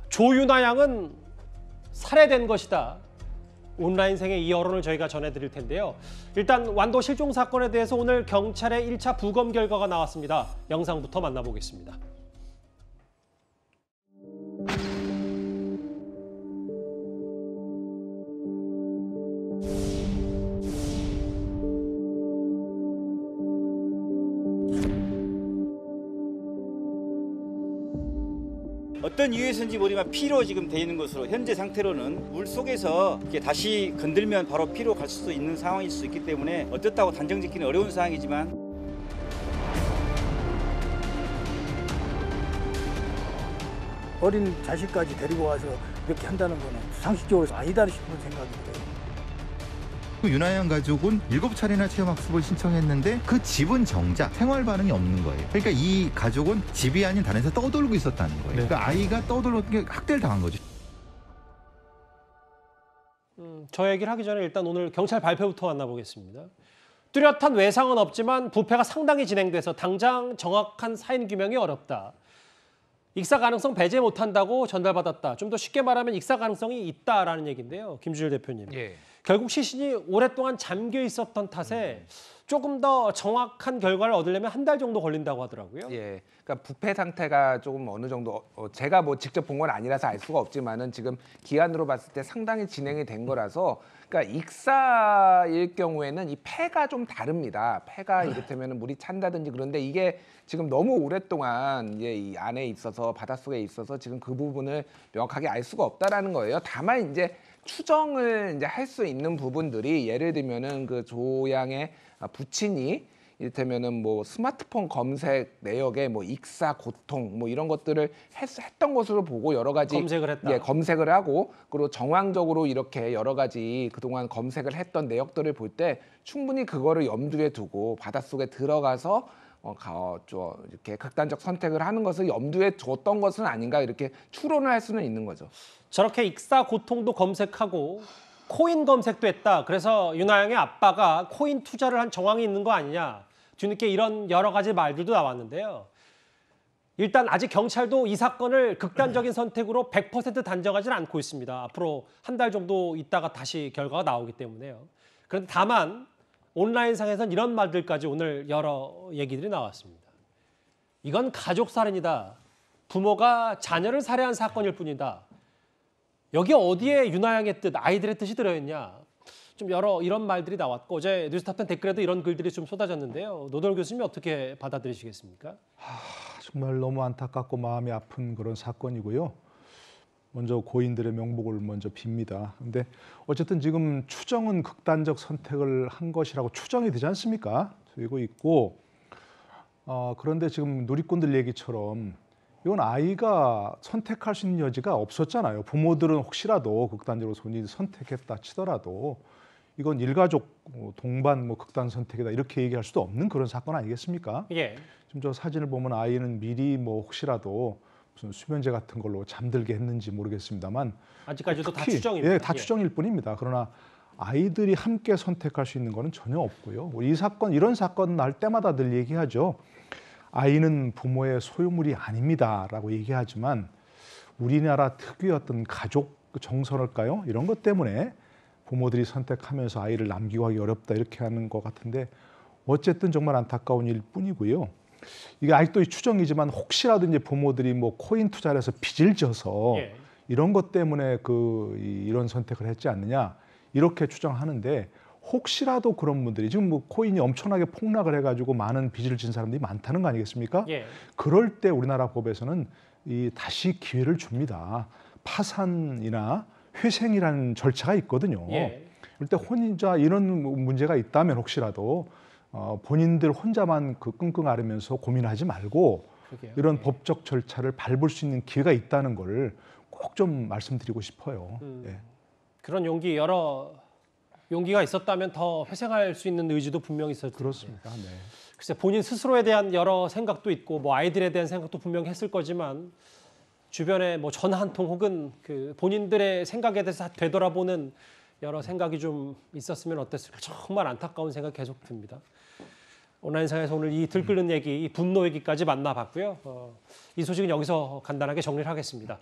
조윤아 양은 살해된 것이다. 온라인생의 이 여론을 저희가 전해드릴 텐데요. 일단 완도 실종 사건에 대해서 오늘 경찰의 1차 부검 결과가 나왔습니다. 영상부터 만나보겠습니다. 어떤 이유에서인지 모르지만 피로 지금 돼 있는 것으로 현재 상태로는 물 속에서 이렇게 다시 건들면 바로 피로 갈 수도 있는 상황일 수 있기 때문에 어떻다고 단정 짓기는 어려운 상황이지만 어린 자식까지 데리고 와서 이렇게 한다는 거는 상식적으로 아니다 싶은 생각이 들어요. 윤아양 가족은 7차례나 체험학습을 신청했는데 그 집은 정작 생활 반응이 없는 거예요. 그러니까 이 가족은 집이 아닌 다른 데서 떠돌고 있었다는 거예요. 그러니까 아이가 떠돌던 게 학대를 당한 거죠. 저 얘기를 하기 전에 일단 오늘 경찰 발표부터 만나보겠습니다. 뚜렷한 외상은 없지만 부패가 상당히 진행돼서 당장 정확한 사인 규명이 어렵다. 익사 가능성 배제 못한다고 전달받았다. 좀 더 쉽게 말하면 익사 가능성이 있다라는 얘기인데요. 김준일 대표님. 예. 결국 시신이 오랫동안 잠겨 있었던 탓에 조금 더 정확한 결과를 얻으려면 한 달 정도 걸린다고 하더라고요. 예. 그러니까 부패 상태가 조금 어느 정도 제가 뭐 직접 본 건 아니라서 알 수가 없지만은 지금 기한으로 봤을 때 상당히 진행이 된 거라서 그러니까 익사일 경우에는 이 폐가 좀 다릅니다. 폐가 이를테면 물이 찬다든지 그런데 이게 지금 너무 오랫동안 이제 이 안에 있어서 바닷속에 있어서 지금 그 부분을 명확하게 알 수가 없다라는 거예요. 다만 이제 추정을 이제 할 수 있는 부분들이 예를 들면은 그 조양의 부친이 이를테면은 뭐 스마트폰 검색 내역에 뭐 익사 고통 뭐 이런 것들을 했던 것으로 보고 여러 가지 검색을 했다. 예, 검색을 하고 그리고 정황적으로 이렇게 여러 가지 그동안 검색을 했던 내역들을 볼 때 충분히 그거를 염두에 두고 바닷속에 들어가서 이렇게 극단적 선택을 하는 것을 염두에 뒀던 것은 아닌가 이렇게 추론을 할 수는 있는 거죠. 저렇게 익사 고통도 검색하고 코인 검색도 했다. 그래서 윤아양의 아빠가 코인 투자를 한 정황이 있는 거 아니냐. 뒤늦게 이런 여러 가지 말들도 나왔는데요. 일단 아직 경찰도 이 사건을 극단적인 선택으로 100% 단정하지는 않고 있습니다. 앞으로 한 달 정도 있다가 다시 결과가 나오기 때문에요. 그런데 다만 온라인상에선 이런 말들까지 오늘 여러 얘기들이 나왔습니다. 이건 가족살인이다. 부모가 자녀를 살해한 사건일 뿐이다. 여기 어디에 윤아양의 뜻, 아이들의 뜻이 들어있냐. 좀 여러 이런 말들이 나왔고 어제 뉴스탑10 댓글에도 이런 글들이 좀 쏟아졌는데요. 노돌 교수님 어떻게 받아들이시겠습니까? 정말 너무 안타깝고 마음이 아픈 그런 사건이고요. 먼저 고인들의 명복을 먼저 빕니다. 근데 어쨌든 지금 추정은 극단적 선택을 한 것이라고 추정이 되지 않습니까? 되고 있고 그런데 지금 누리꾼들 얘기처럼 이건 아이가 선택할 수 있는 여지가 없었잖아요. 부모들은 혹시라도 극단적으로 선택했다 치더라도 이건 일가족 동반 극단 선택이다 이렇게 얘기할 수도 없는 그런 사건 아니겠습니까? 예. 지금 저 사진을 보면 아이는 미리 혹시라도 무슨 수면제 같은 걸로 잠들게 했는지 모르겠습니다만 아직까지도 다 추정입니다. 예, 다 추정일 뿐입니다. 그러나 아이들이 함께 선택할 수 있는 거는 전혀 없고요. 이 사건 이런 사건 날 때마다 늘 얘기하죠. 아이는 부모의 소유물이 아닙니다라고 얘기하지만 우리나라 특유의 어떤 가족 정서랄까요? 이런 것 때문에 부모들이 선택하면서 아이를 남기고 하기 어렵다 이렇게 하는 것 같은데 어쨌든 정말 안타까운 일 뿐이고요. 이게 아직도 추정이지만 혹시라도 이제 부모들이 코인 투자를 해서 빚을 져서 예. 이런 것 때문에 이런 선택을 했지 않느냐 이렇게 추정하는데 혹시라도 그런 분들이 지금 코인이 엄청나게 폭락을 해가지고 많은 빚을 진 사람들이 많다는 거 아니겠습니까? 예. 그럴 때 우리나라 법에서는 다시 기회를 줍니다. 파산이나 회생이라는 절차가 있거든요. 예. 그럴 때 혼자 이런 문제가 있다면 혹시라도 본인들 혼자만 끙끙 앓으면서 고민하지 말고 그러게요. 이런 예. 법적 절차를 밟을 수 있는 기회가 있다는 걸 꼭 좀 말씀드리고 싶어요. 예. 그런 용기가 있었다면 더 회생할 수 있는 의지도 분명히 있었을 텐데. 그렇습니다. 네. 글쎄 본인 스스로에 대한 여러 생각도 있고 아이들에 대한 생각도 분명히 했을 거지만 주변에 전화 한 통 혹은 본인들의 생각에 대해서 되돌아보는 여러 생각이 좀 있었으면 어땠을까 정말 안타까운 생각 계속 듭니다. 온라인상에서 오늘 이 들끓는 얘기, 이 분노 얘기까지 만나봤고요. 이 소식은 여기서 간단하게 정리를 하겠습니다.